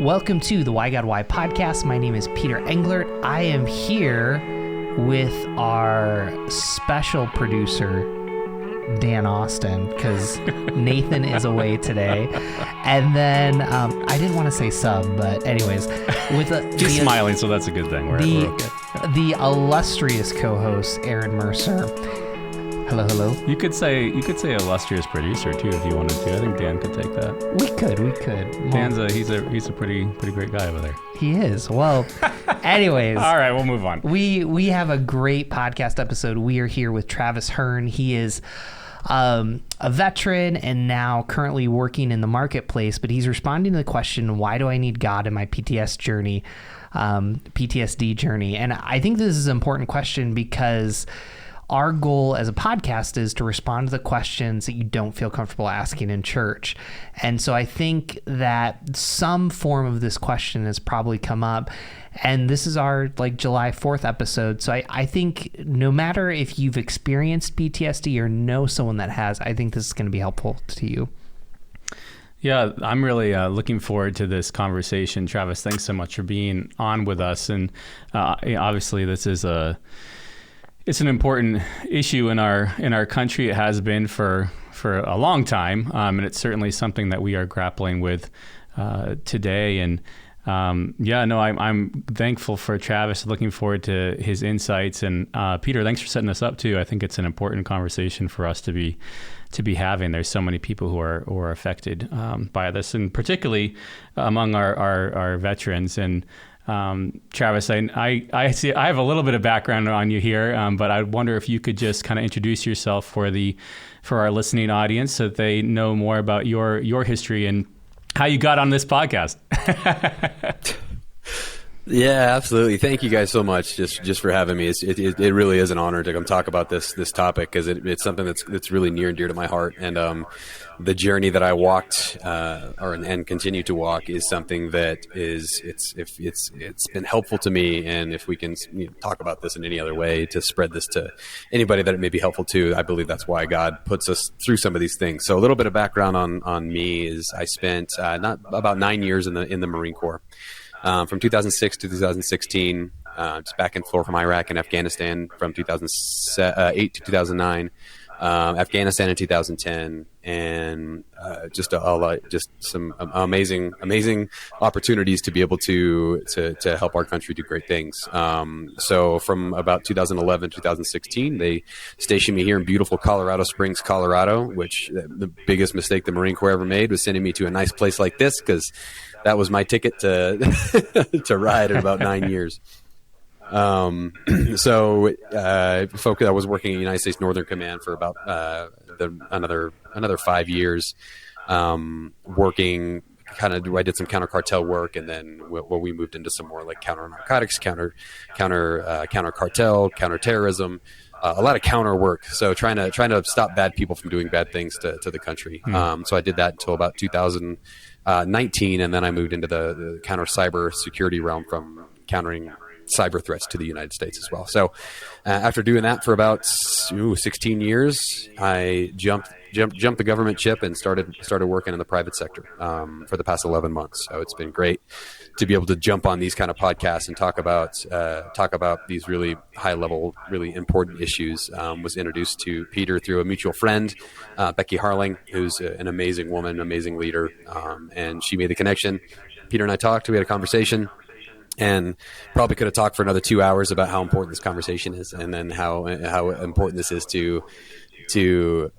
Welcome to the Why God Why podcast. My name is Peter Englert. I am here with our special producer, Dan Austin, because Nathan is away today. And then I didn't want to say sub, but anyways, with he's smiling, so that's a good thing. We're okay. The illustrious co-host, Aaron Mercer. Hello. You could say illustrious producer too if you wanted to. I think Dan could take that. We could. Dan's he's a pretty great guy over there. He is. Well, anyways. All right, we'll move on. We have a great podcast episode. We are here with Travis Hearn. He is a veteran and now currently working in the marketplace, but he's responding to the question, why do I need God in my PTSD journey? And I think this is an important question because our goal as a podcast is to respond to the questions that you don't feel comfortable asking in church. And so I think that some form of this question has probably come up, and this is our July 4th episode. So I think no matter if you've experienced PTSD or know someone that has, I think this is going to be helpful to you. Yeah, I'm really looking forward to this conversation. Travis, thanks so much for being on with us. And obviously this is it's an important issue in our country. It has been for a long time, and it's certainly something that we are grappling with today. And I'm thankful for Travis. Looking forward to his insights. And Peter, thanks for setting this up too. I think it's an important conversation for us to be having. There's so many people who are affected by this, and particularly among our veterans. And Travis, I see I have a little bit of background on you here, but I wonder if you could just kind of introduce yourself for our listening audience so that they know more about your history and how you got on this podcast. Yeah, absolutely. Thank you guys so much just for having me. It really is an honor to come talk about this topic, because it's something that's really near and dear to my heart. And the journey that I walked and continue to walk is something that it's been helpful to me. And if we can talk about this in any other way to spread this to anybody that it may be helpful to, I believe that's why God puts us through some of these things. So a little bit of background on me is I spent about 9 years in the Marine Corps. From 2006 to 2016, just back and forth from Iraq and Afghanistan from 2008 to 2009, Afghanistan in 2010, and just some amazing opportunities to be able to help our country do great things. So from about 2011 to 2016, they stationed me here in beautiful Colorado Springs, Colorado, which the biggest mistake the Marine Corps ever made was sending me to a nice place like this, because that was my ticket to ride in about 9 years. I was working in the United States Northern Command for about another 5 years, working I did some counter cartel work, and then we moved into some more like counter narcotics, counter cartel, counter terrorism, a lot of counter work. So trying to stop bad people from doing bad things to the country. So I did that until about 2019, and then I moved into the counter cyber security realm, from countering cyber threats to the United States as well. So after doing that for about 16 years, I jumped the government ship and started working in the private sector for the past 11 months. So it's been great to be able to jump on these kind of podcasts and talk about these really high level, really important issues. Was introduced to Peter through a mutual friend, Becky Harling, who's an amazing woman, amazing leader, and she made the connection. Peter and I talked. We had a conversation. And probably could have talked for another 2 hours about how important this conversation is, and then how important this is to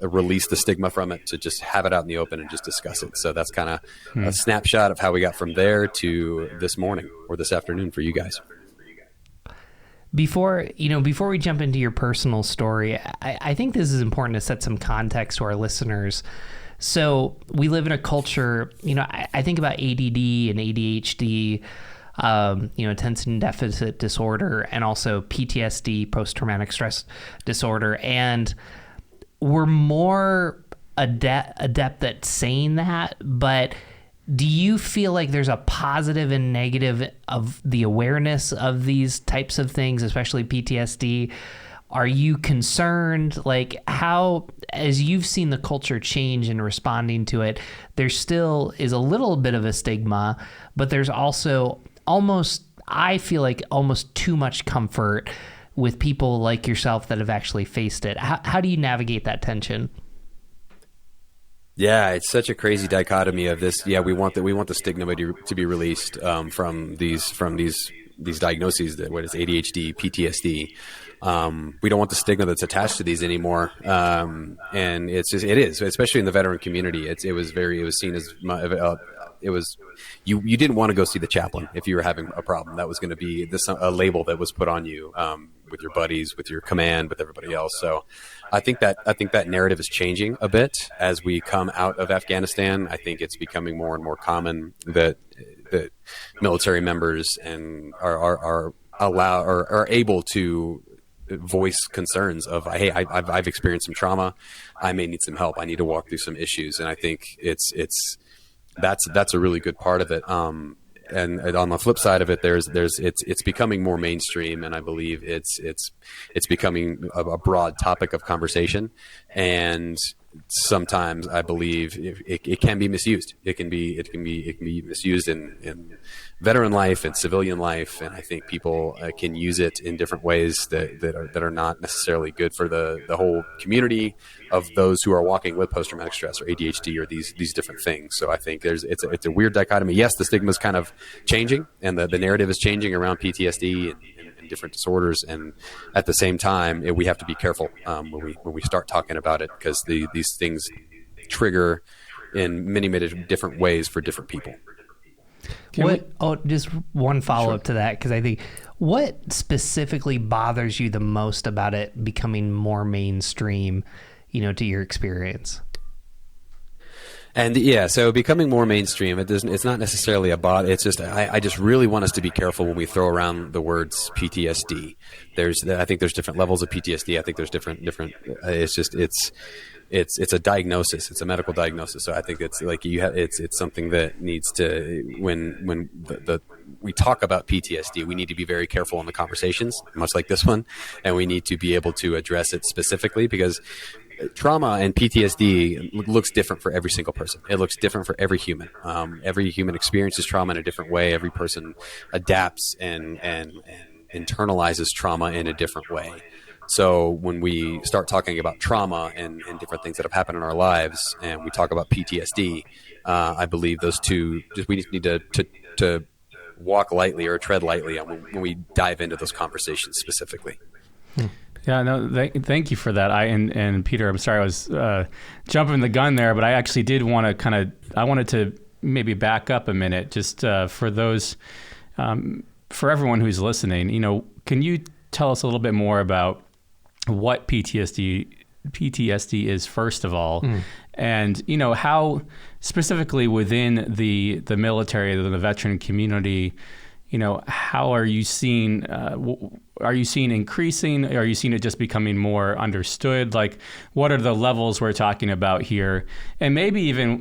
release the stigma from it, to just have it out in the open and just discuss it. So that's kind of a snapshot of how we got from there to this morning or this afternoon for you guys. Before we jump into your personal story, I think this is important to set some context to our listeners. So we live in a culture, I think about ADD and ADHD, attention deficit disorder, and also PTSD, post-traumatic stress disorder. And we're more adept at saying that, but do you feel like there's a positive and negative of the awareness of these types of things, especially PTSD? Are you concerned? Like, how, as you've seen the culture change in responding to it, there still is a little bit of a stigma, but there's also almost, I feel like almost too much comfort with people like yourself that have actually faced it. How do you navigate that tension? Yeah, it's such a crazy dichotomy of this. Yeah, we want the stigma to be released from these diagnoses. That what is ADHD, PTSD. We don't want the stigma that's attached to these anymore. And it is, especially in the veteran community. It was seen as you didn't want to go see the chaplain if you were having a problem. That was going to be a label that was put on you with your buddies, with your command, with everybody else. So I think that narrative is changing a bit as we come out of Afghanistan. I think it's becoming more and more common that military members and are able to voice concerns of, hey, I've experienced some trauma. I may need some help. I need to walk through some issues. And I think that's a really good part of it. And on the flip side of it, it's becoming more mainstream, and I believe it's becoming a broad topic of conversation. And sometimes I believe it can be misused. It can be misused in veteran life and civilian life, and I think people can use it in different ways that are not necessarily good for the whole community of those who are walking with post-traumatic stress or ADHD or these different things. So I think it's a weird dichotomy. Yes, the stigma is kind of changing, and the narrative is changing around PTSD and different disorders, and at the same time we have to be careful when we start talking about it, because these things trigger in many different ways for different people. Just one follow-up to that, because I think, what specifically bothers you the most about it becoming more mainstream, to your experience? And yeah, so becoming more mainstream, it's not necessarily a bot. It's just, I just really want us to be careful when we throw around the words PTSD. I think there's different levels of PTSD. I think there's different, it's a diagnosis. It's a medical diagnosis. So I think it's like it's something that needs to, when we talk about PTSD, we need to be very careful in the conversations, much like this one, and we need to be able to address it specifically, because trauma and PTSD looks different for every single person. It looks different for every human. Every human experiences trauma in a different way. Every person adapts and internalizes trauma in a different way. So when we start talking about trauma and different things that have happened in our lives, and we talk about PTSD, I believe those two, we need to walk lightly or tread lightly when we dive into those conversations specifically. Yeah, no, thank you for that. And Peter, I'm sorry I was jumping the gun there, but I actually did want to I wanted to maybe back up a minute, just for those, for everyone who's listening. Can you tell us a little bit more about what PTSD is, first of all, and how specifically within the military, the veteran community, how are you seeing? Are you seeing increasing? Are you seeing it just becoming more understood? Like, what are the levels we're talking about here? And maybe even,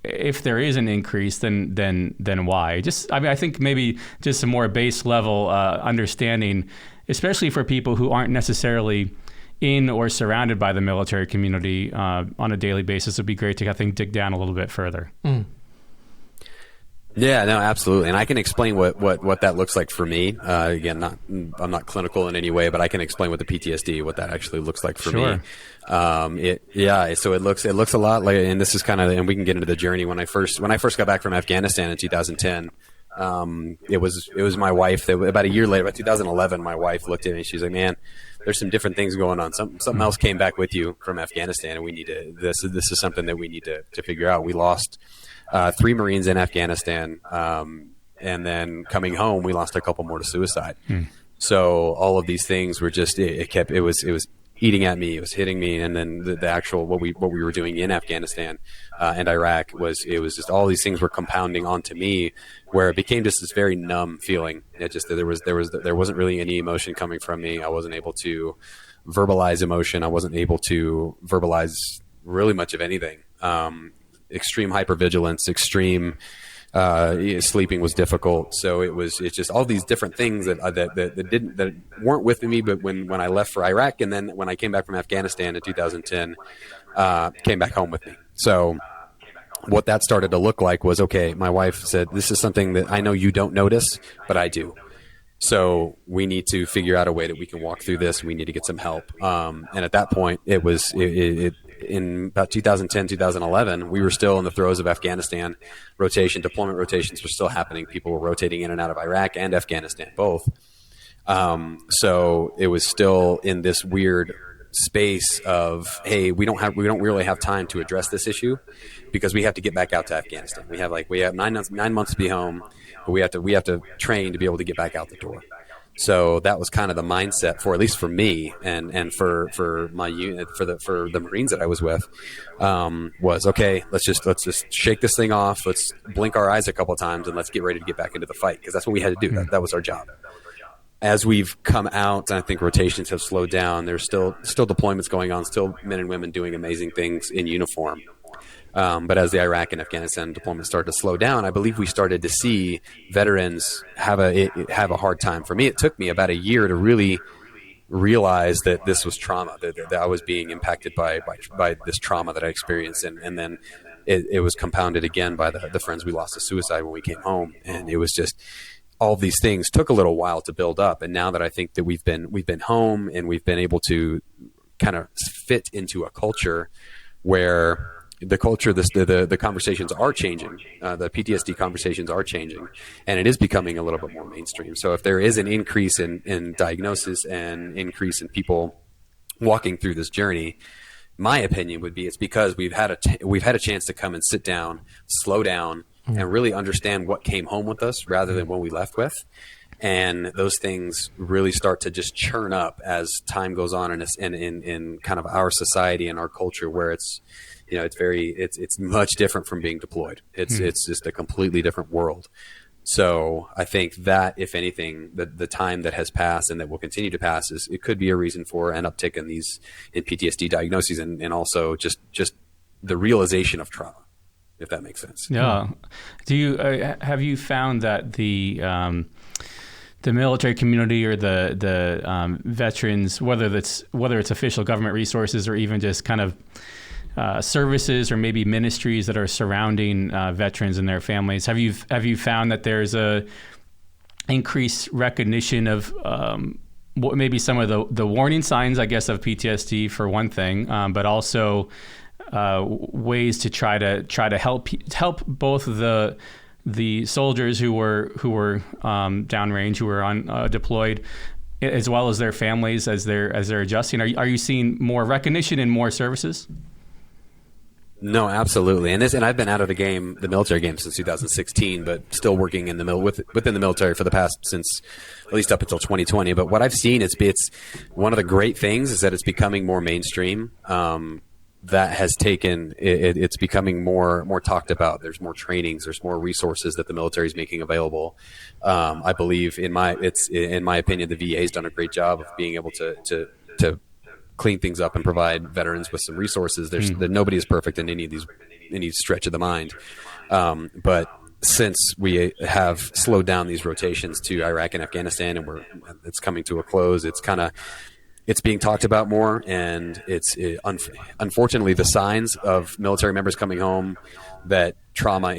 if there is an increase, then why? I think maybe just some more base level understanding, especially for people who aren't necessarily in or surrounded by the military community on a daily basis. Would be great to, I think, dig down a little bit further. Yeah, no, absolutely. And I can explain what that looks like for me. Again, I'm not clinical in any way, but I can explain what the PTSD, what that actually looks like for me. So it looks a lot like, and this is and we can get into the journey. When I first got back from Afghanistan in 2010, it was my wife that about a year later, about 2011, my wife looked at me and she's like, "Man, there's some different things going on. Something else came back with you from Afghanistan, and we need to, this is something that we need to figure out." We lost 3 Marines in Afghanistan, and then coming home, we lost a couple more to suicide. So all of these things were just, it was eating at me, it was hitting me, and then the actual what we were doing in Afghanistan and Iraq was just all these things were compounding onto me, where it became just this very numb feeling. It just there wasn't really any emotion coming from me. I wasn't able to verbalize emotion. I wasn't able to verbalize really much of anything. Extreme hypervigilance, extreme Sleeping was difficult. So it's just all these different things that weren't with me. But when I left for Iraq, and then when I came back from Afghanistan in 2010, came back home with me. So what that started to look like was, okay, my wife said, this is something that I know you don't notice, but I do. So we need to figure out a way that we can walk through this. We need to get some help. And at that point, it was in about 2010, 2011, we were still in the throes of Afghanistan deployment rotations were still happening. People were rotating in and out of Iraq and Afghanistan, both. So it was still in this weird space of, hey, we don't really have time to address this issue because we have to get back out to Afghanistan. We have 9 months to be home, but we have to train to be able to get back out the door. So that was kind of the mindset for, at least for me and for my unit, for the Marines that I was with, was, okay, let's just shake this thing off. Let's blink our eyes a couple of times and let's get ready to get back into the fight. Cause that's what we had to do. That was our job. As we've come out, and I think rotations have slowed down, there's still deployments going on, still men and women doing amazing things in uniform. But as the Iraq and Afghanistan deployments started to slow down, I believe we started to see veterans have a hard time. For me, it took me about a year to really realize that this was trauma, that I was being impacted by this trauma that I experienced. And then it was compounded again by the friends we lost to suicide when we came home. And it was just, all of these things took a little while to build up. And now that I think that we've been home and we've been able to kind of fit into a culture where the culture, the conversations are changing, the PTSD conversations are changing, and it is becoming a little bit more mainstream. So if there is an increase in diagnosis and increase in people walking through this journey, my opinion would be it's because we've had a chance to come and sit down, slow down, and really understand what came home with us rather than what we left with. And those things really start to just churn up as time goes on in kind of our society and our culture, where it's much different from being deployed. It's just a completely different world. So I think that, if anything, the time that has passed and that will continue to pass it could be a reason for an uptick in PTSD diagnoses and also just the realization of trauma, if that makes sense. Yeah. Do you have you found that the military community or the veterans, whether it's official government resources or even just kind of services or maybe ministries that are surrounding veterans and their families, have you found that there's a increased recognition of what maybe some of the warning signs, I guess, of PTSD for one thing, but also ways to try to help both the soldiers who were downrange, who were on deployed, as well as their families as they're adjusting? Are you seeing more recognition and more services? No, absolutely. And I've been out of the military game since 2016, but still working in within the military for the past, since at least up until 2020. But what I've seen is it's one of the great things is that it's becoming more mainstream. That has taken it's becoming more talked about. There's more trainings, there's more resources that the military is making available. I believe in my opinion, the VA has done a great job of being able to clean things up and provide veterans with some resources. Nobody is perfect in any stretch of the mind. But since we have slowed down these rotations to Iraq and Afghanistan, and it's coming to a close, it's being talked about more, and unfortunately the signs of military members coming home that trauma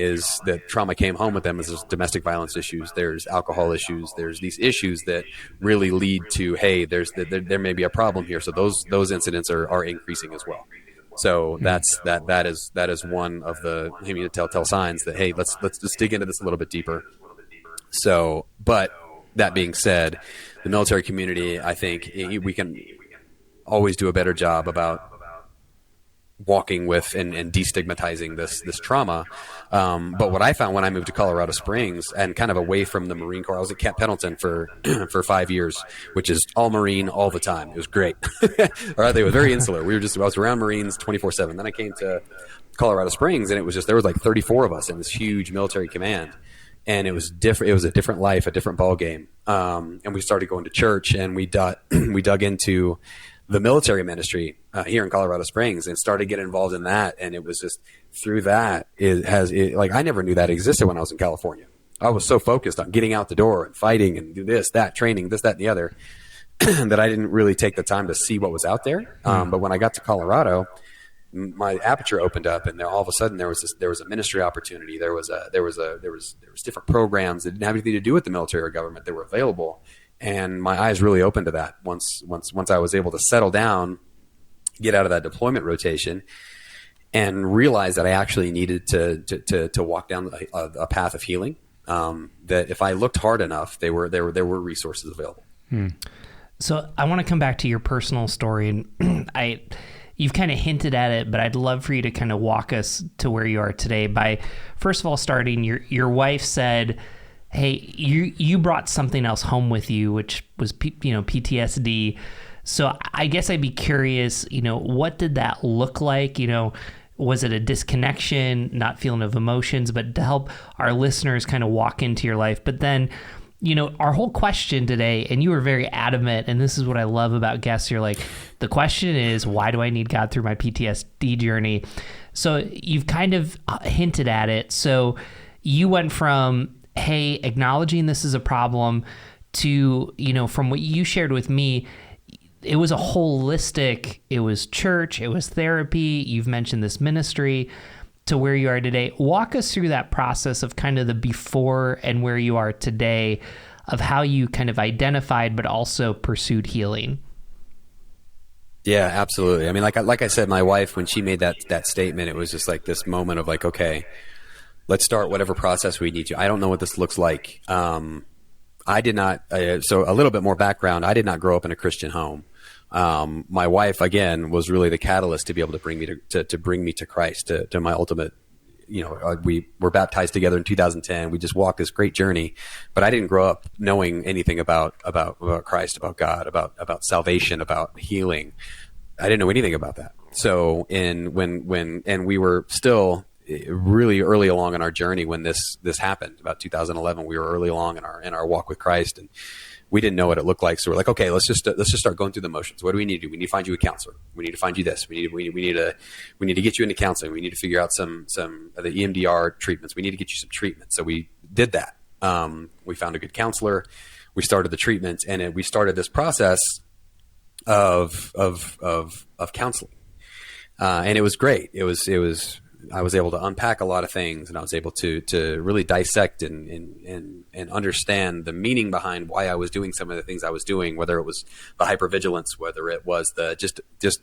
came home with them is there's domestic violence issues, there's alcohol issues, there's these issues that really lead to, hey, there may be a problem here. So those incidents are increasing as well. So that is one of the maybe telltale signs that, hey, let's just dig into this a little bit deeper. So, but that being said, the military community, I think we can always do a better job about walking with and destigmatizing this trauma. But what I found when I moved to Colorado Springs and kind of away from the Marine Corps, I was at Camp Pendleton for 5 years, which is all Marine all the time. It was great. They were very insular. I was around Marines 24/7. Then I came to Colorado Springs, and it was there was like 34 of us in this huge military command. And it was different. It was a different life, a different ball game. And we started going to church, and we dug into the military ministry here in Colorado Springs and started getting involved in that. And it was just through that like I never knew that existed when I was in California. I was so focused on getting out the door and fighting and do this, that, training, this, that, and the other, that I didn't really take the time to see what was out there. But when I got to Colorado, my aperture opened up, and all of a sudden there was a ministry opportunity. There was different programs that didn't have anything to do with the military or government that were available, and my eyes really opened to that once I was able to settle down, get out of that deployment rotation, and realize that I actually needed to walk down a path of healing. That if I looked hard enough, there were resources available. So I want to come back to your personal story, and you've kind of hinted at it, but I'd love for you to kind of walk us to where you are today by, first of all, starting, your wife said, hey, you brought something else home with you, which was PTSD. So I guess I'd be curious, what did that look like? Was it a disconnection, not feeling of emotions, but to help our listeners kind of walk into your life? But then, our whole question today, and you were very adamant, and this is what I love about guests. You're like, the question is, why do I need God through my PTSD journey? So you've kind of hinted at it. So you went from, hey, acknowledging this is a problem to, from what you shared with me, it was a holistic, it was church, it was therapy. You've mentioned this ministry to where you are today. Walk us through that process of kind of the before and where you are today, of how you kind of identified, but also pursued healing. Yeah, absolutely. I mean, like I said, my wife, when she made that statement, it was just like this moment of like, okay, let's start whatever process we need to. I don't know what this looks like. I did not, so a little bit more background. I did not grow up in a Christian home. My wife, again, was really the catalyst to be able to bring me to bring me to Christ, to my ultimate, we were baptized together in 2010. We just walked this great journey, but I didn't grow up knowing anything about Christ, about God, about salvation, about healing. I didn't know anything about that. So when we were still really early along in our journey when this happened, about 2011, we were early along in our walk with Christ, and we didn't know what it looked like. So we're like, okay, let's just start going through the motions. What do we need to do? We need to find you a counselor. We need to find you this. We need to get you into counseling. We need to figure out some of the EMDR treatments. We need to get you some treatment. So we did that. We found a good counselor. We started the treatments, and we started this process of counseling. And it was great. I was able to unpack a lot of things, and I was able to really dissect and understand the meaning behind why I was doing some of the things I was doing, whether it was the hypervigilance, whether it was the just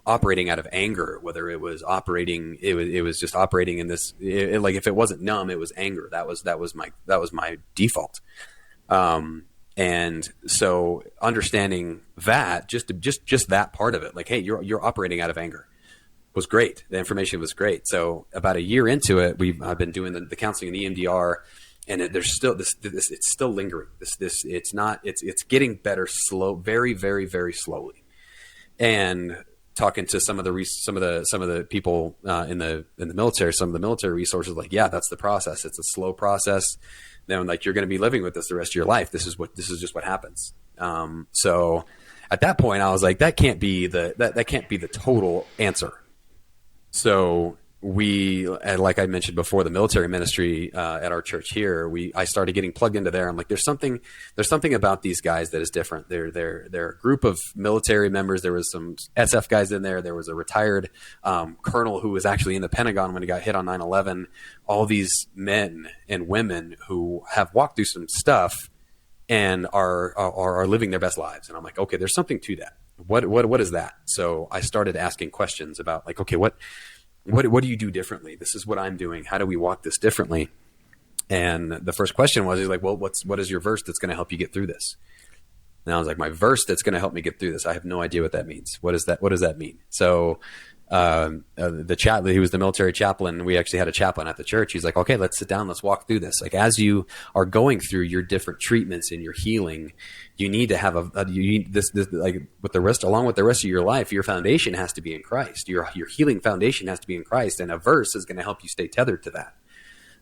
operating out of anger, whether it was operating, it was just operating in this, like if it wasn't numb, it was anger. That was my default. And so understanding that, just that part of it, like, hey, you're operating out of anger, was great. The information was great. So about a year into it, I've been doing the counseling and the EMDR, and there's still this it's still lingering. It's getting better very, very, very slowly. And talking to some of the people in the military, some of the military resources, like, yeah, that's the process. It's a slow process. Then, like, you're going to be living with this the rest of your life. This is just what happens. So at that point, I was like, that can't be the total answer. So like I mentioned before, the military ministry at our church here, I started getting plugged into there. I'm like, there's something about these guys that is different. They're a group of military members. There was some SF guys in there. There was a retired colonel who was actually in the Pentagon when he got hit on 9/11. All these men and women who have walked through some stuff and are living their best lives. And I'm like, okay, there's something to that. What is that? So I started asking questions about, like, okay, what do you do differently? This is what I'm doing. How do we walk this differently? And the first question was, he's like, well, what is your verse that's going to help you get through this? And I was like, my verse that's going to help me get through this. I have no idea what that means. What does that mean? So the chaplain, he was the military chaplain. We actually had a chaplain at the church. He's like, okay, let's sit down. Let's walk through this. Like, as you are going through your different treatments and your healing, you need to have this like with the rest, along with the rest of your life, your foundation has to be in Christ. Your healing foundation has to be in Christ, and a verse is going to help you stay tethered to that.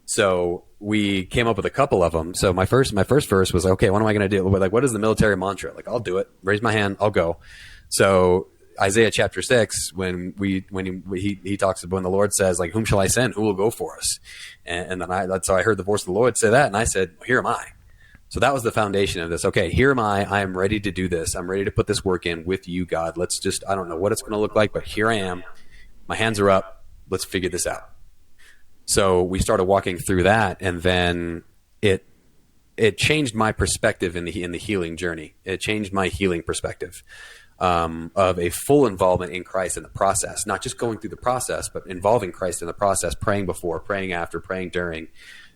So we came up with a couple of them. So my first verse was, okay, what am I going to do? Like, what is the military mantra? Like, I'll do it. Raise my hand. I'll go. So Isaiah chapter 6, when he talks about when the Lord says, like, whom shall I send? Who will go for us? And then so I heard the voice of the Lord say that, and I said, here am I. So that was the foundation of this. Okay, here am I. I am ready to do this. I'm ready to put this work in with you, God. I don't know what it's going to look like, but here I am. My hands are up. Let's figure this out. So we started walking through that, and then it changed my perspective in the healing journey. It changed my healing perspective of a full involvement in Christ in the process, not just going through the process, but involving Christ in the process, praying before, praying after, praying during,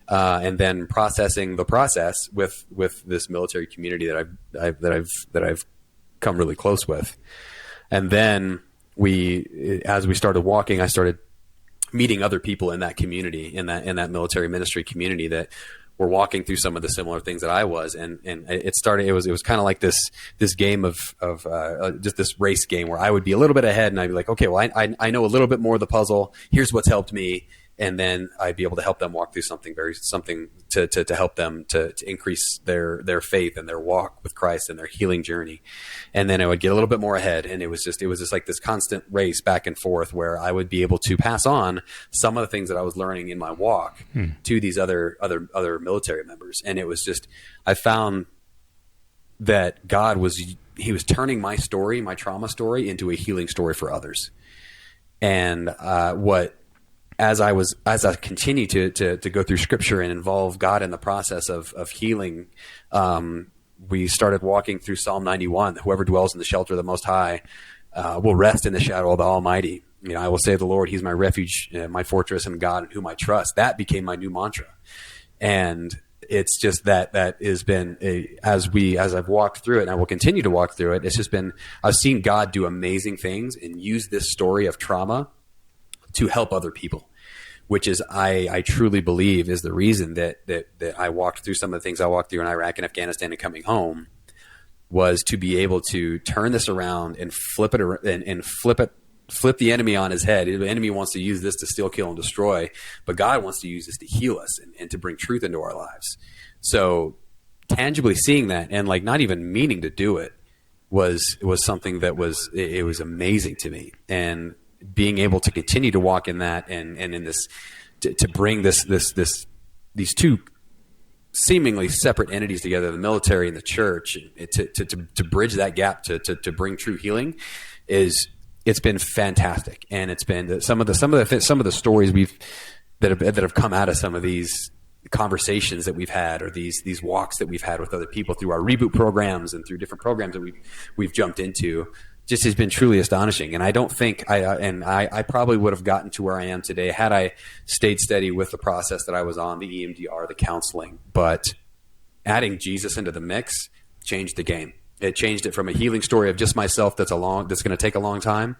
and then processing the process with this military community that I've come really close with. And then as we started walking, I started meeting other people in that community, in that military ministry community that were walking through some of the similar things that I was, and it was kind of like this game of just this race game where I would be a little bit ahead, and I'd be like, okay, well, I know a little bit more of the puzzle. Here's what's helped me, and then I'd be able to help them walk through something to help them to increase their faith and their walk with Christ and their healing journey. And then I would get a little bit more ahead, and it was just like this constant race back and forth where I would be able to pass on some of the things that I was learning in my walk to these other military members. And it was just, I found that God was turning my story, my trauma story, into a healing story for others. And as I continue to go through Scripture and involve God in the process of healing, we started walking through Psalm 91. Whoever dwells in the shelter of the Most High will rest in the shadow of the Almighty. I will say of the Lord, He's my refuge, my fortress, and God in whom I trust. That became my new mantra, and it's just that has been as I've walked through it, and I will continue to walk through it. It's just been, I've seen God do amazing things and use this story of trauma to help other people, which is I truly believe is the reason that I walked through some of the things I walked through in Iraq and Afghanistan and coming home, was to be able to turn this around and flip the enemy on his head. The enemy wants to use this to steal, kill, and destroy, but God wants to use this to heal us and to bring truth into our lives. So tangibly seeing that, and like not even meaning to do it, was something that was amazing to me. And being able to continue to walk in that and in this to bring these two seemingly separate entities together, the military and the church, to bridge that gap to bring true healing, it's been fantastic. And it's been some of the stories that have come out of some of these conversations that we've had, or these walks that we've had with other people through our reboot programs and through different programs that we've jumped into, just has been truly astonishing. And I don't think I probably would have gotten to where I am today had I stayed steady with the process that I was on, the EMDR, the counseling. But adding Jesus into the mix changed the game. It changed it from a healing story of just myself that's going to take a long time,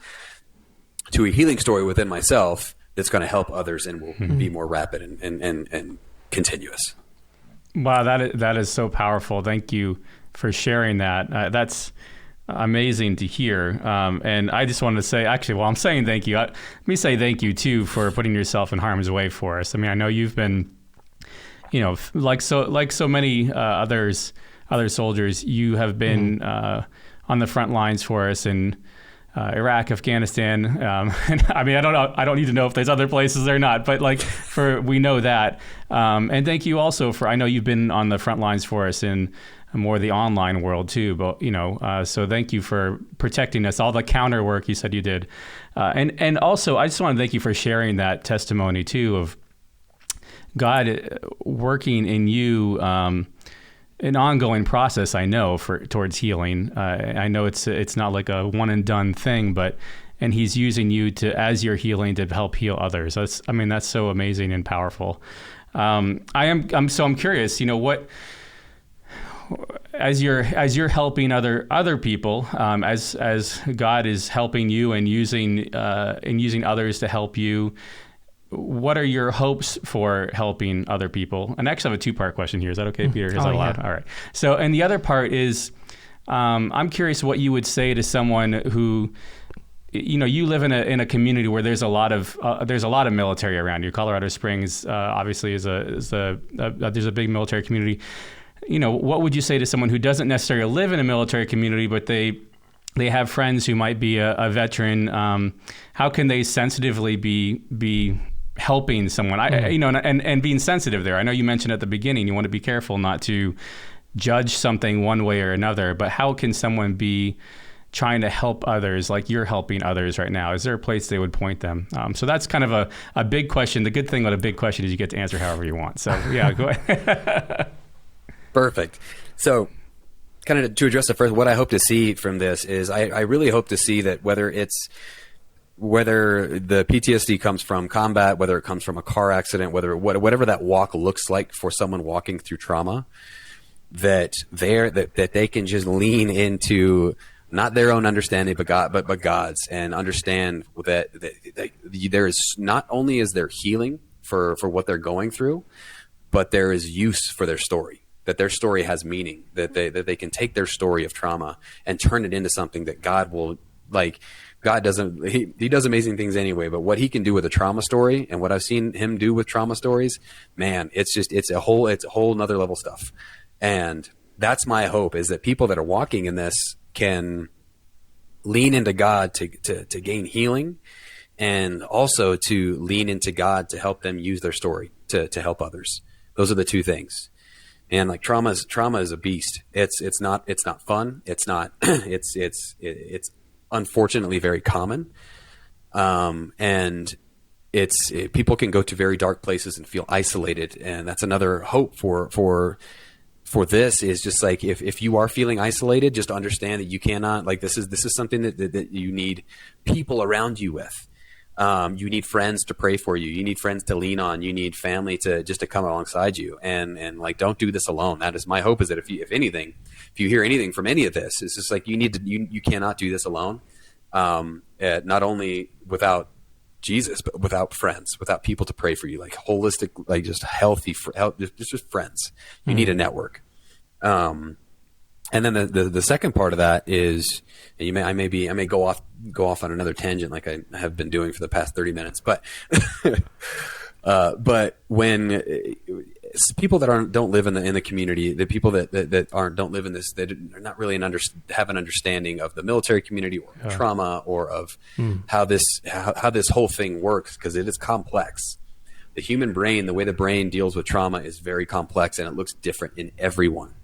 to a healing story within myself that's going to help others and will be more rapid and continuous. Wow, that is so powerful. Thank you for sharing that. That's amazing to hear. And I just wanted to say, actually, while I'm saying thank you, let me say thank you too for putting yourself in harm's way for us. I mean, I know you've been, like so many other soldiers, you have been on the front lines for us in Iraq, Afghanistan. And I mean, I don't know. I don't need to know if there's other places or not, but we know that. And thank you also I know you've been on the front lines for us in more the online world too, but so thank you for protecting us, all the counter work you said you did. And also I just want to thank you for sharing that testimony too of God working in you, an ongoing process, I know, towards healing. I know it's not like a one and done thing, and He's using you as you're healing to help heal others. That's so amazing and powerful. I'm curious, what, as you're helping other people, as God is helping you and using others to help you, what are your hopes for helping other people? And I actually have a two-part question here. Is that okay, Peter? Is that allowed? Yeah. All right. So, and the other part is, I'm curious what you would say to someone who, you live in a community where there's a lot of military around you. Colorado Springs, obviously, there's a big military community. What would you say to someone who doesn't necessarily live in a military community, but they they have friends who might be a veteran, how can they sensitively be helping someone? And being sensitive there. I know you mentioned at the beginning you want to be careful not to judge something one way or another, but how can someone be trying to help others like you're helping others right now? Is there a place they would point them? So that's kind of a big question. The good thing about a big question is you get to answer however you want. So yeah, go ahead. Perfect. So kind of to address the first, what I hope to see from this is I really hope to see that whether the PTSD comes from combat, whether it comes from a car accident, whatever that walk looks like for someone walking through trauma, that they can just lean into not their own understanding, but God's, and understand that there is, not only is there healing for what they're going through, but there is use for their story. That their story has meaning. That they can take their story of trauma and turn it into something that God will like. God doesn't. He does amazing things anyway. But what He can do with a trauma story, and what I've seen Him do with trauma stories, man, it's a whole nother level stuff. And that's my hope, is that people that are walking in this can lean into God to gain healing, and also to lean into God to help them use their story to help others. Those are the two things. And like trauma is a beast. It's not fun. It's not. It's unfortunately very common. And people can go to very dark places and feel isolated. And that's another hope for this, is just like, if you are feeling isolated, just understand that you cannot, like, this is something that you need people around you with. You need friends to pray for you. You need friends to lean on. You need family to come alongside you. And like, don't do this alone. That is my hope, is that if you hear anything from any of this, it's just like, you cannot do this alone. Not only without Jesus, but without friends, without people to pray for you, like holistic, like just healthy, just friends. You need a network. And then the second part of that is, I may go off on another tangent like I have been doing for the past 30 minutes, but when people that don't live in the community, the people that don't live in this, that are not really have an understanding of the military community or trauma, or of how this whole thing works, because it is complex. The human brain, the way the brain deals with trauma, is very complex, and it looks different in everyone.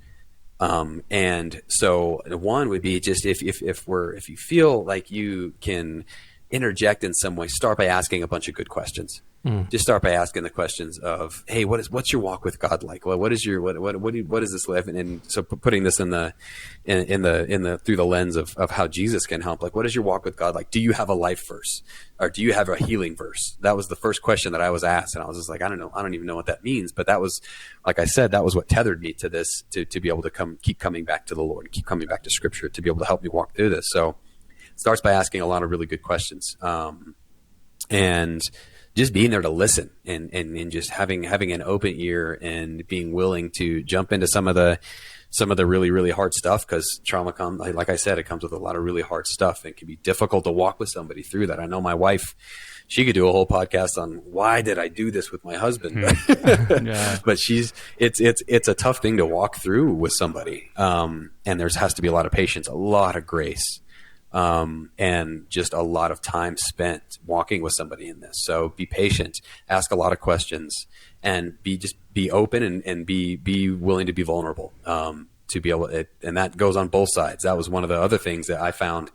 And so one would be just if you feel like you can interject in some way, start by asking a bunch of good questions. Just start by asking the questions of, hey, what's your walk with God like? Well, what is this life? And so putting this in the through the lens of how Jesus can help. Like, what is your walk with God like? Do you have a life verse, or do you have a healing verse? That was the first question that I was asked, and I was just like, I don't know, I don't even know what that means. But that was, like I said, that was what tethered me to this, to be able to keep coming back to the Lord, keep coming back to Scripture, to be able to help me walk through this. So it starts by asking a lot of really good questions, and just being there to listen, and just having an open ear, and being willing to jump into some of the really, really hard stuff, because trauma comes, like I said, it comes with a lot of really hard stuff, and it can be difficult to walk with somebody through that. I know my wife, she could do a whole podcast on why did I do this with my husband, yeah. But it's a tough thing to walk through with somebody, and has to be a lot of patience, a lot of grace. And just a lot of time spent walking with somebody in this. So be patient, ask a lot of questions, and be open, and be willing to be vulnerable, to be able to, and that goes on both sides. That was one of the other things that I found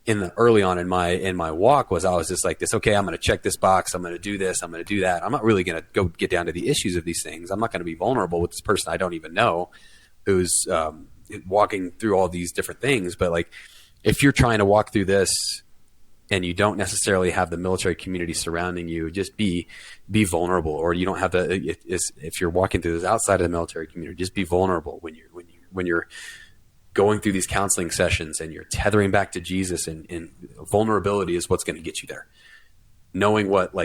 early on in my walk, was I was just like this, okay, I'm going to check this box. I'm going to do this. I'm going to do that. I'm not really going to go get down to the issues of these things. I'm not going to be vulnerable with this person I don't even know, who's, walking through all these different things. But like, if you're trying to walk through this and you don't necessarily have the military community surrounding you, just be vulnerable. Or you don't have if you're walking through this outside of the military community, just be vulnerable when you're going through these counseling sessions, and you're tethering back to Jesus, and vulnerability is what's going to get you there. Knowing what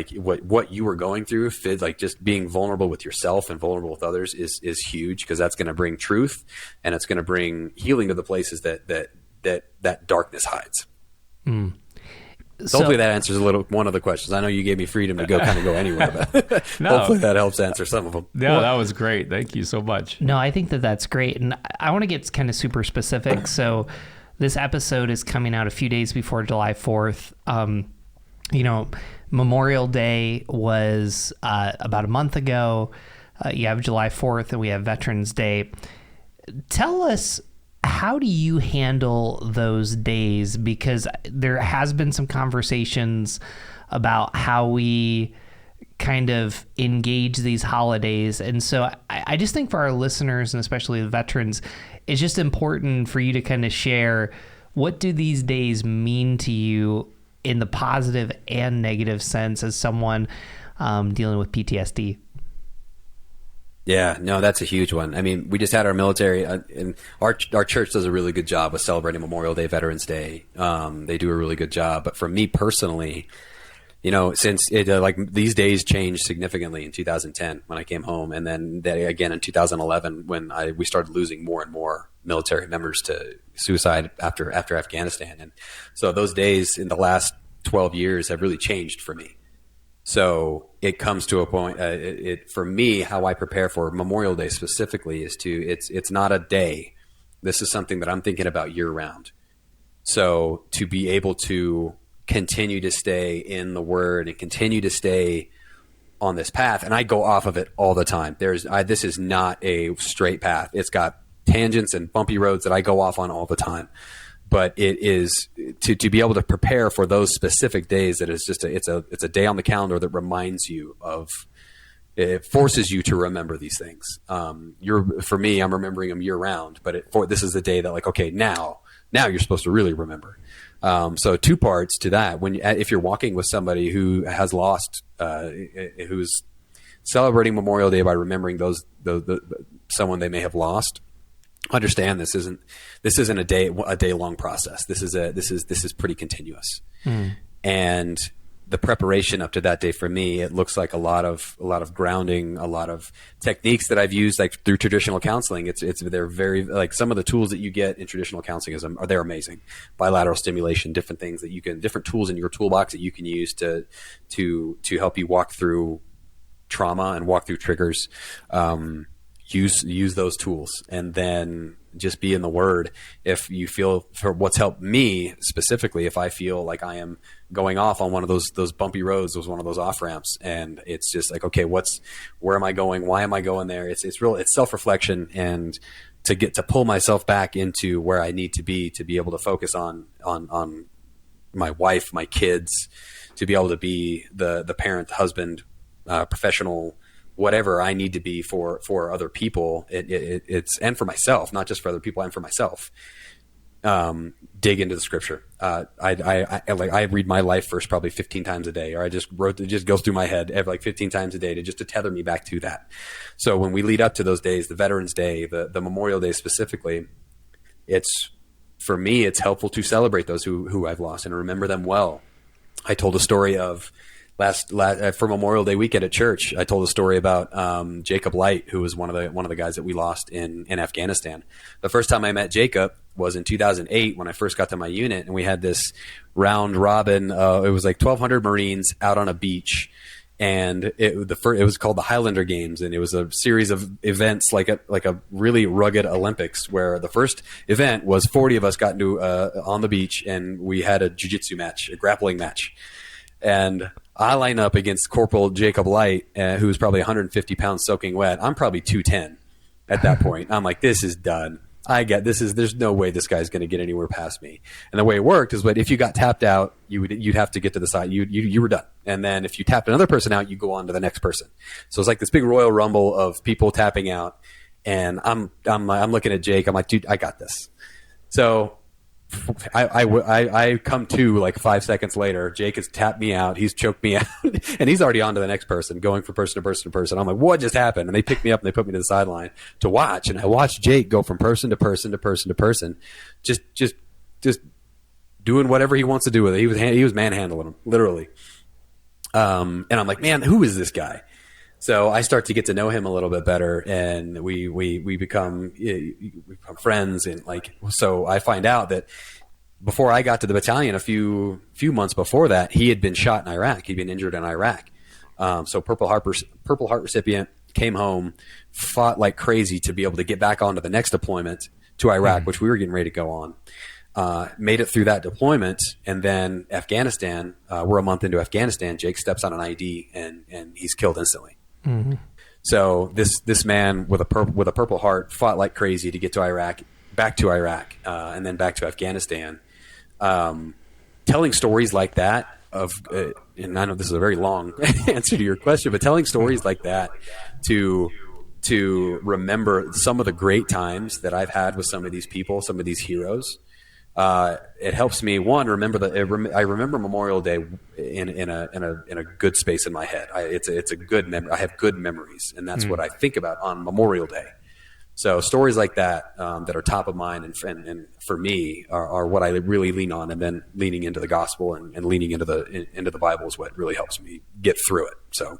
you were going through, like just being vulnerable with yourself and vulnerable with others is huge, because that's going to bring truth, and it's going to bring healing to the places that darkness hides. So hopefully that answers one of the questions. I know you gave me freedom to go anywhere, but no, hopefully that helps answer some of them. Yeah, that was great. Thank you so much. No, I think that's great. And I want to get kind of super specific. So this episode is coming out a few days before July 4th. Memorial Day was about a month ago. You have July 4th and we have Veterans Day. Tell us, how do you handle those days? Because there has been some conversations about how we kind of engage these holidays. And so I just think for our listeners, and especially the veterans, it's just important for you to kind of share, what do these days mean to you in the positive and negative sense as someone dealing with PTSD? Yeah, no, that's a huge one. I mean, we just had our military, and our church does a really good job with celebrating Memorial Day, Veterans Day. They do a really good job. But for me personally, since it these days changed significantly in 2010 when I came home, and then again in 2011 when we started losing more and more military members to suicide after Afghanistan, and so those days in the last 12 years have really changed for me. So it comes to a point. For me, how I prepare for Memorial Day specifically is it's not a day. This is something that I'm thinking about year round. So to be able to continue to stay in the Word and continue to stay on this path, and I go off of it all the time. This is not a straight path. It's got tangents and bumpy roads that I go off on all the time. But it is to be able to prepare for those specific days. That is just it's a day on the calendar that reminds you of. It forces you to remember these things. For me, I'm remembering them year round. But this is the day that okay, now you're supposed to really remember. So two parts to that. If you're walking with somebody who has lost, who's celebrating Memorial Day by remembering someone they may have lost, understand this isn't a day long process. This is pretty continuous. And the preparation up to that day for me, it looks like a lot of grounding, a lot of techniques that I've used through traditional counseling. They're very some of the tools that you get in traditional counseling they're amazing. Bilateral stimulation, different things different tools in your toolbox that you can use to help you walk through trauma and walk through triggers. Use those tools, and then just be in the Word. If you feel, for what's helped me specifically, if I feel like I am going off on one of those bumpy roads, one of those off ramps, and it's just okay, where am I going? Why am I going there? It's self-reflection, and to pull myself back into where I need to be able to focus on my wife, my kids, to be able to be the parent, husband, professional, whatever I need to be for other people. It's and for myself, not just for other people, and for myself. Dig into the Scripture. I read my life verse probably 15 times a day, or it just goes through my head 15 times a day to tether me back to that. So when we lead up to those days, the Veterans Day, the Memorial Day specifically, for me, it's helpful to celebrate those who I've lost and remember them well. I told a story of for Memorial Day weekend at church. I told a story about Jacob Light, who was one of the guys that we lost in Afghanistan. The first time I met Jacob was in 2008 when I first got to my unit, and we had this round robin. It was 1,200 Marines out on a beach, and it was called the Highlander Games, and it was a series of events like a really rugged Olympics, where the first event was 40 of us got into on the beach, and we had a jiu-jitsu match, a grappling match. And I line up against Corporal Jacob Light, who's probably 150 pounds soaking wet. I'm probably 210 at that point. I'm like, this is done. There's no way this guy's going to get anywhere past me. And the way it worked is that if you got tapped out, you'd have to get to the side. You were done. And then if you tapped another person out, you go on to the next person. So it's like this big Royal Rumble of people tapping out. And I'm looking at Jake. I'm like, dude, I got this. So I come to 5 seconds later. Jake has tapped me out. He's choked me out, and he's already on to the next person, going from person to person to person. I'm like, what just happened? And they pick me up and they put me to the sideline to watch. And I watched Jake go from person to person to person to person, just doing whatever he wants to do with it. He was manhandling him, literally. And I'm like, man, who is this guy? So I start to get to know him a little bit better, and we become friends. And so I find out that before I got to the battalion, a few months before that, he had been shot in Iraq. He'd been injured in Iraq. So Purple Heart recipient, came home, fought like crazy to be able to get back onto the next deployment to Iraq, which we were getting ready to go on. made it through that deployment, and then Afghanistan. We're a month into Afghanistan. Jake steps on an ID and he's killed instantly. Mm-hmm. So this man with a Purple Heart fought like crazy to get to Iraq, back to Iraq, and then back to Afghanistan. Telling stories like that and I know this is a very long answer to your question, but telling stories like that to remember some of the great times that I've had with some of these people, some of these heroes. It helps me remember I remember Memorial Day in a good space in my head. It's a good memory. I have good memories, and that's what I think about on Memorial Day. So stories like that that are top of mind and for me are what I really lean on, and then leaning into the gospel and leaning into the Bible is what really helps me get through it. So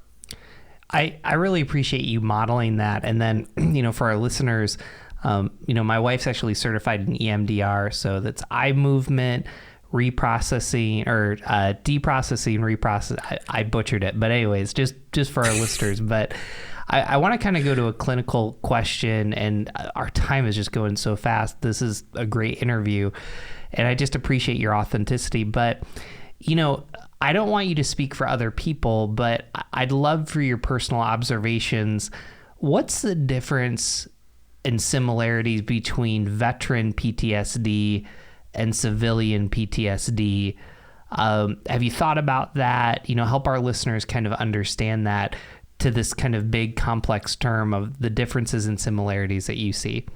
I really appreciate you modeling that, and then for our listeners. My wife's actually certified in EMDR, so that's eye movement reprocessing or deprocessing, reprocess. I butchered it, but anyways, just for our listeners. But I want to kind of go to a clinical question, and our time is just going so fast. This is a great interview, and I just appreciate your authenticity. But I don't want you to speak for other people, but I'd love for your personal observations. What's the difference and similarities between veteran PTSD and civilian PTSD? Have you thought about that? Help our listeners kind of understand that to this kind of big complex term of the differences and similarities that you see.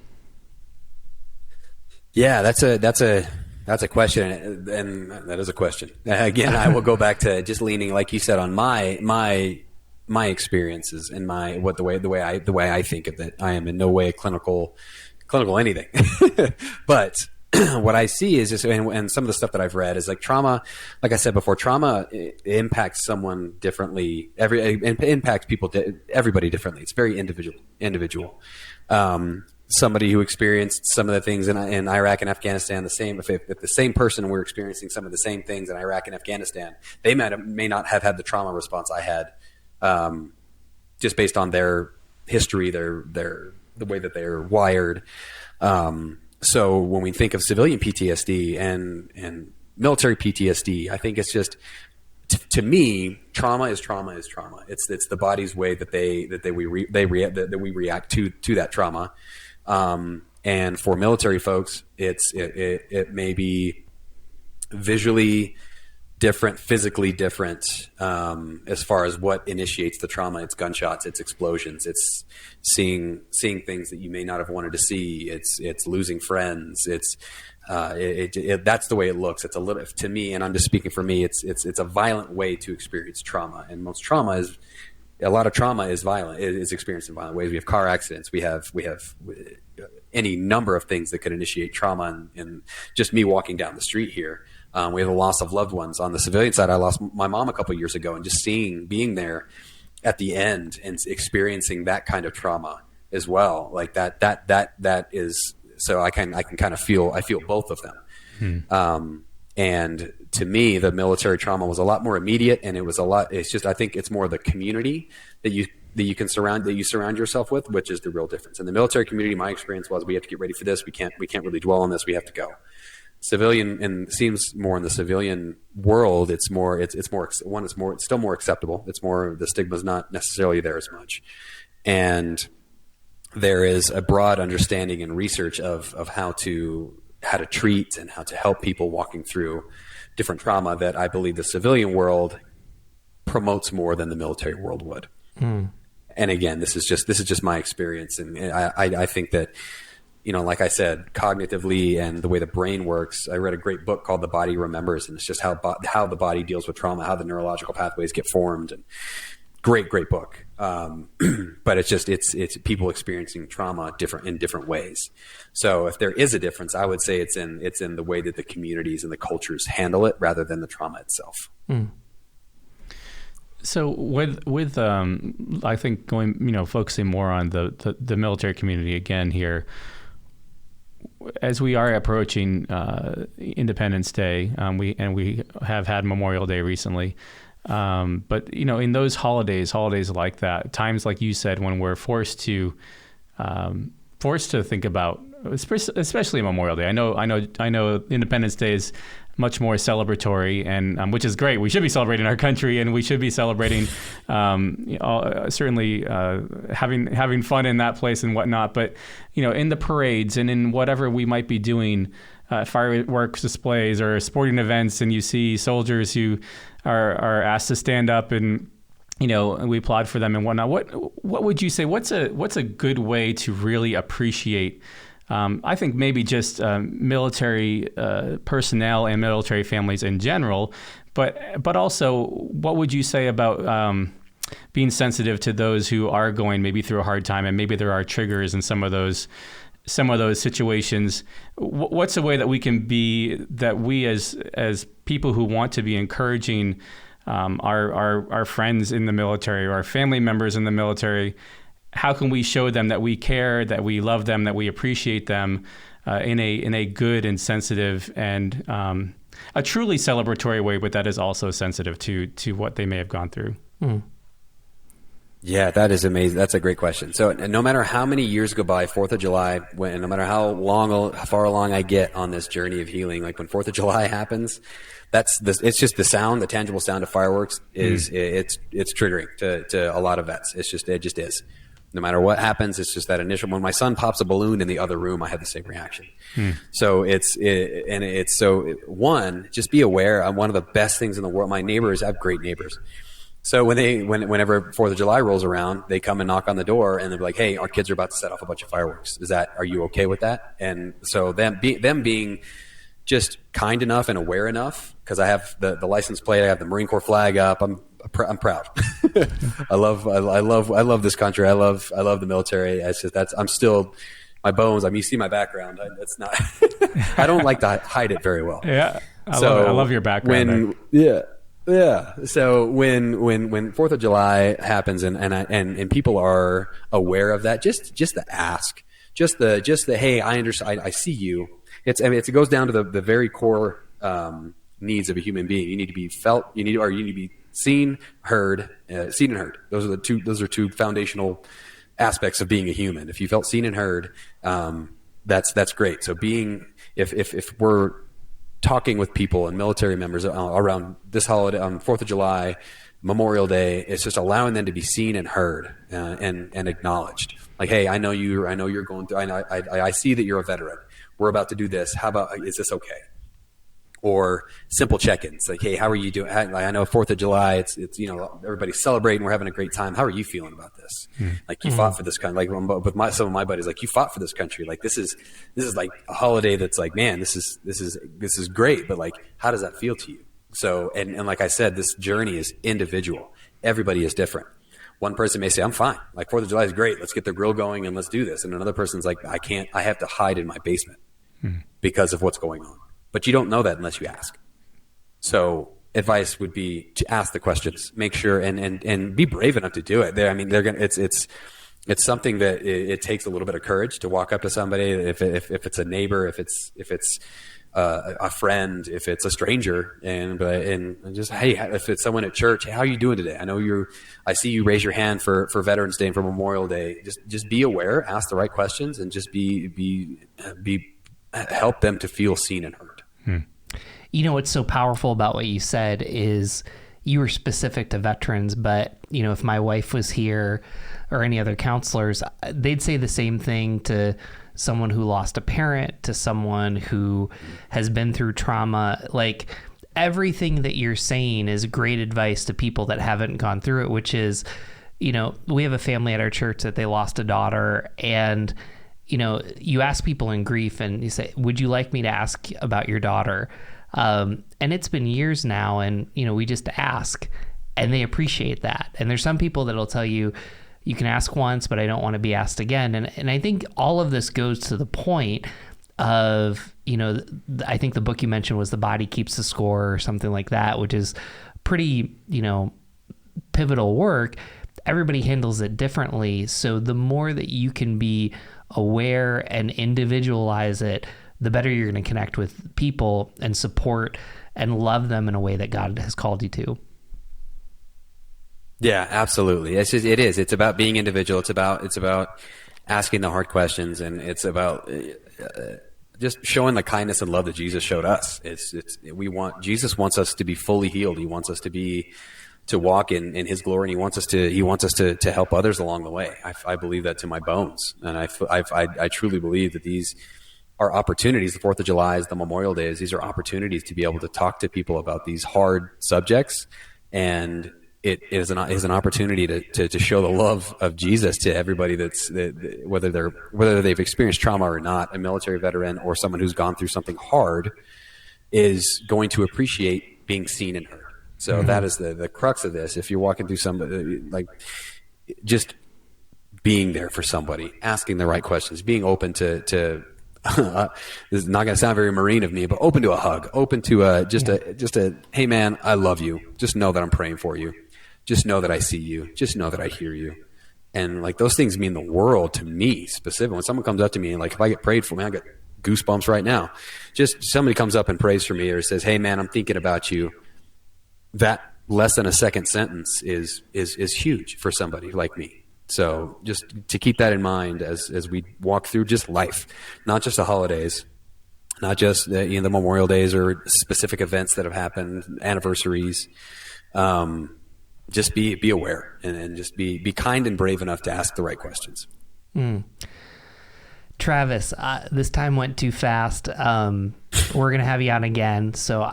Yeah, that's a question, and that is a question. Again, I will go back to just leaning, like you said, on my experiences and the way I think of it. I am in no way a clinical anything, but what I see is just, and some of the stuff that I've read is like trauma. Like I said before, trauma impacts someone differently. It impacts everybody differently. It's very individual. Somebody who experienced some of the things in Iraq and Afghanistan, if the same person were experiencing some of the same things in Iraq and Afghanistan, they may not have had the trauma response I had. Just based on their history, the way that they're wired. So when we think of civilian PTSD and military PTSD, I think it's just, to me, trauma is trauma. It's the body's way that we react to that trauma. And for military folks, it may be visually different, physically different, as far as what initiates the trauma. It's gunshots, it's explosions, it's seeing things that you may not have wanted to see. It's losing friends. That's the way it looks. It's a little, to me, and I'm just speaking for me, it's a violent way to experience trauma. And a lot of trauma is violent. It is experienced in violent ways. We have car accidents. We have any number of things that could initiate trauma. And just me walking down the street here, we have the loss of loved ones. On the civilian side, I lost my mom a couple of years ago, and just being there at the end and experiencing that kind of trauma as well, like that is, so I can kind of feel both of them. And to me, the military trauma was a lot more immediate, and it's just, I think it's more the community that you surround yourself with, which is the real difference. In the military community, my experience was, we have to get ready for this. We can't really dwell on this. We have to go. Civilian, and it seems more in the civilian world, it's still more acceptable. It's more, the stigma is not necessarily there as much. And there is a broad understanding and research of how to treat and how to help people walking through different trauma that I believe the civilian world promotes more than the military world would. And again, this is just my experience. And I think that, like I said, cognitively and the way the brain works, I read a great book called The Body Remembers, and it's just how the body deals with trauma, how the neurological pathways get formed. And great book. But it's people experiencing trauma in different ways. So if there is a difference, I would say it's in the way that the communities and the cultures handle it rather than the trauma itself. So with I think going, focusing more on the military community again here, as we are approaching Independence Day, we have had Memorial Day recently. But in those holidays like that, times like you said, when we're forced to think about especially Memorial Day. I know Independence Day is much more celebratory, and which is great. We should be celebrating our country, and we should be celebrating, certainly having fun in that place and whatnot. But in the parades and in whatever we might be doing, fireworks displays or sporting events, and you see soldiers who are asked to stand up and we applaud for them and whatnot. What would you say? What's a good way to really appreciate? I think maybe just military personnel and military families in general, but also what would you say about being sensitive to those who are going maybe through a hard time, and maybe there are triggers in some of those situations? What's a way that we as people who want to be encouraging our friends in the military or our family members in the military? How can we show them that we care, that we love them, that we appreciate them in a good and sensitive and a truly celebratory way, but that is also sensitive to what they may have gone through? Yeah, that is amazing. That's a great question. So no matter how many years go by, 4th of July, no matter how far along I get on this journey of healing, like when 4th of July happens, it's just the sound, the tangible sound of fireworks it's triggering to a lot of vets. It just is. No matter what happens, it's just that initial. When my son pops a balloon in the other room, I have the same reaction. So just be aware. One of the best things in the world. My neighbors, I have great neighbors. So whenever 4th of July rolls around, they come and knock on the door and they're like, "Hey, our kids are about to set off a bunch of fireworks. Are you okay with that?" And so them being just kind enough and aware enough, because I have the license plate, I have the Marine Corps flag up. I'm proud. I love this country. I love the military. I'm still my bones. I mean, you see my background. That's not. I don't like to hide it very well. Yeah, I love your background. Yeah. So when 4th of July happens and people are aware of that, just the ask, just the hey, I understand. I see you. It goes down to the very core needs of a human being. You need to be felt. You need to be seen, heard. Seen and heard. Those are two foundational aspects of being a human. If you felt seen and heard, that's great. So if we're talking with people and military members around this holiday on 4th of July, Memorial Day, it's just allowing them to be seen and heard and acknowledged. Like, hey, I know you're going through. I see that you're a veteran. We're about to do this. How about, is this okay? Or simple check-ins, like, hey, how are you doing? I know 4th of July, it's everybody's celebrating. We're having a great time. How are you feeling about this? Like, you fought for this country. Like with some of my buddies, like, you fought for this country. Like, this is like a holiday that's like, man, this is great. But like, how does that feel to you? So, and like I said, this journey is individual. Everybody is different. One person may say, I'm fine. Like, 4th of July is great. Let's get the grill going and let's do this. And another person's like, I have to hide in my basement because of what's going on. But you don't know that unless you ask. So advice would be to ask the questions, make sure, and be brave enough to do it. I mean, it's something that it takes a little bit of courage to walk up to somebody. If it's a neighbor, if it's a friend, if it's a stranger, and just, hey, if it's someone at church, hey, how are you doing today? I see you raise your hand for Veterans Day and for Memorial Day. Just be aware, ask the right questions, and just help them to feel seen and heard. What's so powerful about what you said is you were specific to veterans, but if my wife was here or any other counselors, they'd say the same thing to someone who lost a parent, to someone who has been through trauma. Like, everything that you're saying is great advice to people that haven't gone through it, which is, we have a family at our church that they lost a daughter, and you ask people in grief and you say, would you like me to ask about your daughter? And it's been years now, and, we just ask, and they appreciate that. And there's some people that'll tell you, you can ask once, but I don't want to be asked again. And I think all of this goes to the point of, I think the book you mentioned was The Body Keeps the Score or something like that, which is pretty, pivotal work. Everybody handles it differently. So the more that you can be aware and individualize it, the better you're going to connect with people and support and love them in a way that God has called you to. Yeah, absolutely. It is. It's about being individual. It's about asking the hard questions, and it's about just showing the kindness and love that Jesus showed us. Jesus wants us to be fully healed. He wants us to walk in his glory, and he wants us to help others along the way. I believe that to my bones. And I truly believe that these are opportunities. The 4th of July is the Memorial Days. These are opportunities to be able to talk to people about these hard subjects. And it is an opportunity to show the love of Jesus to everybody whether they've experienced trauma or not. A military veteran or someone who's gone through something hard is going to appreciate being seen and heard. So that is the crux of this. If you're walking through somebody, like, just being there for somebody, asking the right questions, being open to this is not going to sound very Marine of me, but open to a hug, open to just a, hey man, I love you. Just know that I'm praying for you. Just know that I see you. Just know that I hear you. And like, those things mean the world to me specifically. When someone comes up to me and, like, if I get prayed for, man, I get goosebumps right now. Just somebody comes up and prays for me or says, hey man, I'm thinking about you. That less than a second sentence is huge for somebody like me. So just to keep that in mind as we walk through just life, not just the holidays, not just the Memorial Days or specific events that have happened, anniversaries. Just be aware and just be kind and brave enough to ask the right questions. Travis, this time went too fast. We're going to have you on again. So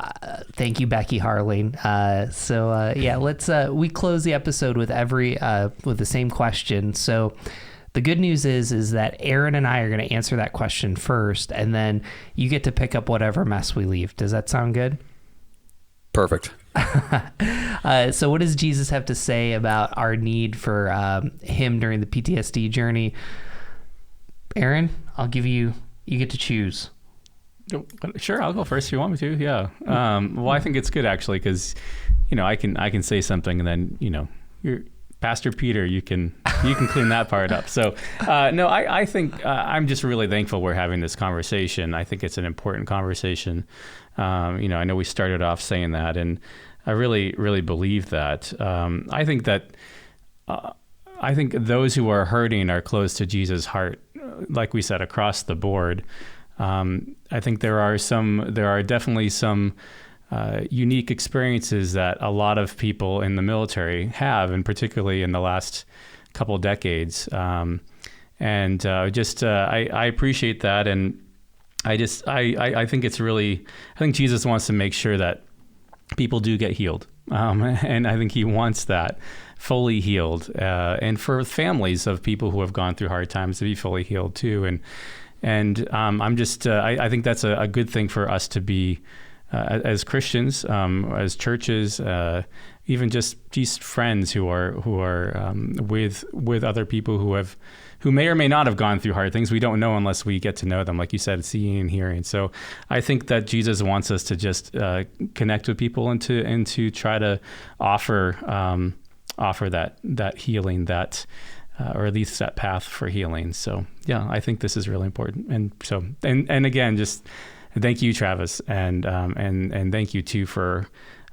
thank you, Becky Harling. Let's, we close the episode with with the same question. So the good news is that Aaron and I are going to answer that question first, and then you get to pick up whatever mess we leave. Does that sound good? Perfect. So what does Jesus have to say about our need for him during the PTSD journey? Aaron, I'll give you get to choose. Sure, I'll go first if you want me to. Yeah. Well, I think it's good actually, because, I can say something and then, you're Pastor Peter, you can clean that part up. So, no, I think I'm just really thankful we're having this conversation. I think it's an important conversation. I know we started off saying that, and I really, really believe that. I think those who are hurting are close to Jesus' heart, like we said, across the board. I think there are definitely some unique experiences that a lot of people in the military have, and particularly in the last couple decades. I appreciate that. And I think it's really, I think Jesus wants to make sure that people do get healed. And I think he wants that fully healed, and for families of people who have gone through hard times to be fully healed too. I think that's a good thing for us to be, as Christians, as churches, even just friends who are with other people who may or may not have gone through hard things. We don't know unless we get to know them, like you said, seeing and hearing. So I think that Jesus wants us to just connect with people and to try to offer that healing, or at least that path for healing. So yeah, I think this is really important. And so and again, just thank you, Travis, and thank you too for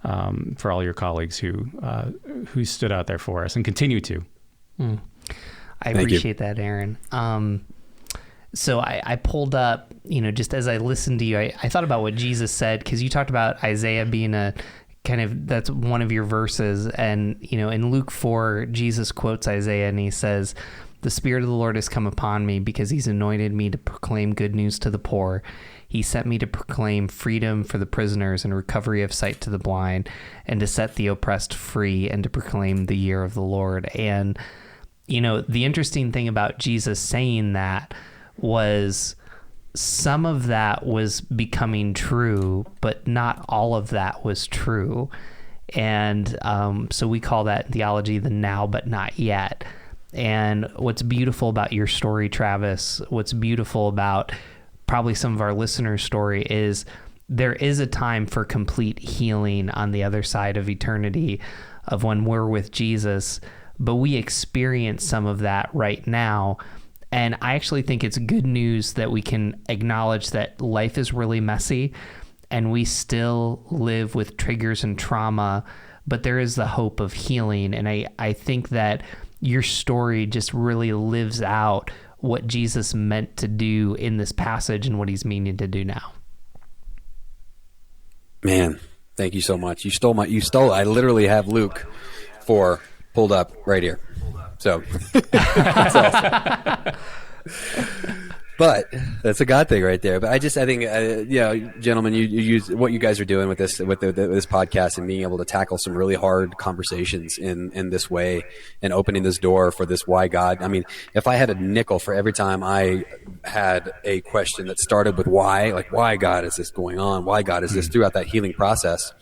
all your colleagues who stood out there for us and continue to. I appreciate that, Aaron. So I pulled up, just as I listened to you, I thought about what Jesus said, because you talked about Isaiah being that's one of your verses. And, in Luke 4, Jesus quotes Isaiah and he says, "The Spirit of the Lord has come upon me because he's anointed me to proclaim good news to the poor. He sent me to proclaim freedom for the prisoners and recovery of sight to the blind, and to set the oppressed free, and to proclaim the year of the Lord." And, the interesting thing about Jesus saying that was some of that was becoming true, but not all of that was true. And so we call that in theology the now but not yet. And what's beautiful about your story, Travis, what's beautiful about probably some of our listeners' story is there is a time for complete healing on the other side of eternity, of when we're with Jesus, but we experience some of that right now. And I actually think it's good news that we can acknowledge that life is really messy and we still live with triggers and trauma, but there is the hope of healing. And I think that your story just really lives out what Jesus meant to do in this passage and what he's meaning to do now. Man, thank you so much. You stole, I literally have Luke 4 pulled up right here. So, that's awesome. But that's a God thing right there. But I think, gentlemen, you use what you guys are doing with this, this podcast and being able to tackle some really hard conversations in this way and opening this door for this why God. I mean, if I had a nickel for every time I had a question that started with why, like why God is this going on? Why God is this throughout that healing process?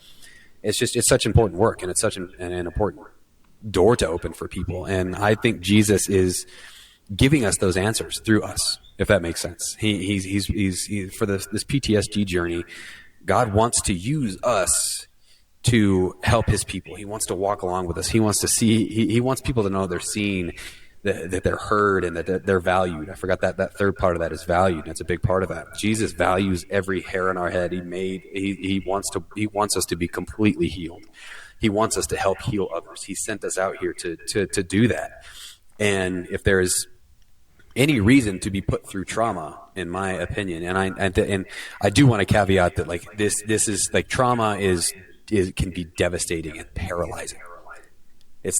It's such important work, and it's such an important door to open for people. And I think Jesus is giving us those answers through us, if that makes sense. He's for this PTSD journey, God wants to use us to help his people. He wants to walk along with us. He wants to see, he wants people to know they're seen, that they're heard, and that they're valued. I forgot that third part of that is valued. That's a big part of that. Jesus values every hair on our head. He wants us to be completely healed. He wants us to help heal others. He sent us out here to do that. And if there is any reason to be put through trauma, in my opinion, and I do want to caveat that, like, this is like, trauma can be devastating and paralyzing.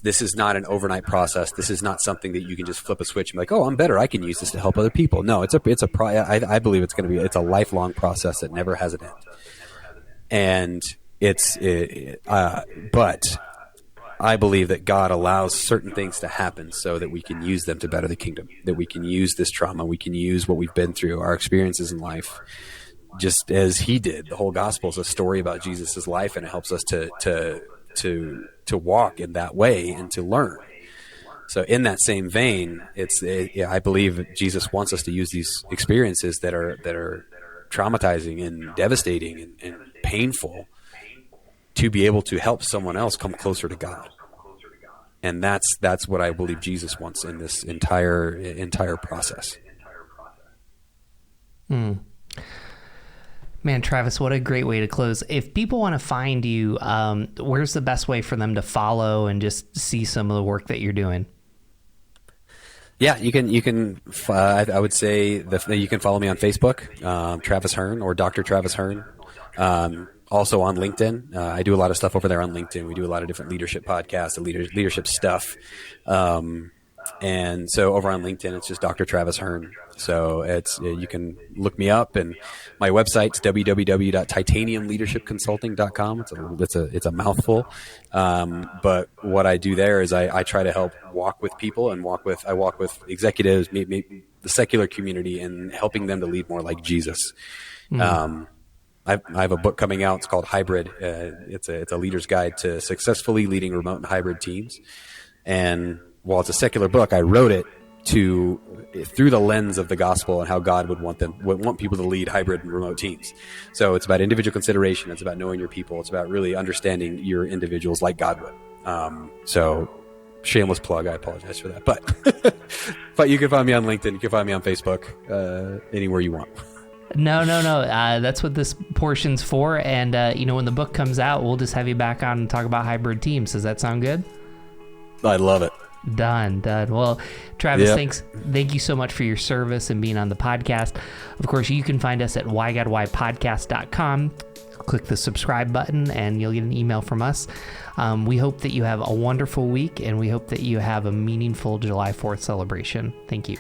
This is not an overnight process. This is not something that you can just flip a switch and be like, oh, I'm better, I can use this to help other people. No, I believe it's a lifelong process that never has an end. And but I believe that God allows certain things to happen so that we can use them to better the kingdom, that we can use this trauma, we can use what we've been through, our experiences in life, just as he did. The whole gospel is a story about Jesus' life, and it helps us to walk in that way and to learn. So in that same vein, I believe Jesus wants us to use these experiences that are traumatizing and devastating and painful to be able to help someone else come closer to God. And that's what I believe Jesus wants in this entire process. Man, Travis, what a great way to close. If people want to find you, where's the best way for them to follow and just see some of the work that you're doing? Yeah, you can. I would say you can follow me on Facebook, Travis Hearn, or Dr. Travis Hearn. Also on LinkedIn. I do a lot of stuff over there on LinkedIn. We do a lot of different leadership podcasts and leadership stuff. And so over on LinkedIn, it's just Dr. Travis Hearn. So you can look me up, and my website's www.titaniumleadershipconsulting.com. It's a mouthful. But what I do there is I try to help walk with people and walk with executives, maybe the secular community, and helping them to lead more like Jesus. I have a book coming out. It's called Hybrid. It's a leader's guide to successfully leading remote and hybrid teams. And while it's a secular book, I wrote it through the lens of the gospel and how God would want people to lead hybrid and remote teams. So it's about individual consideration. It's about knowing your people. It's about really understanding your individuals like God would. So shameless plug. I apologize for that, but you can find me on LinkedIn. You can find me on Facebook, anywhere you want. No. That's what this portion's for. And, when the book comes out, we'll just have you back on and talk about hybrid teams. Does that sound good? I love it. Done. Well, Travis, thank you so much for your service and being on the podcast. Of course, you can find us at whygodwhypodcast.com. Click the subscribe button and you'll get an email from us. We hope that you have a wonderful week, and we hope that you have a meaningful July 4th celebration. Thank you.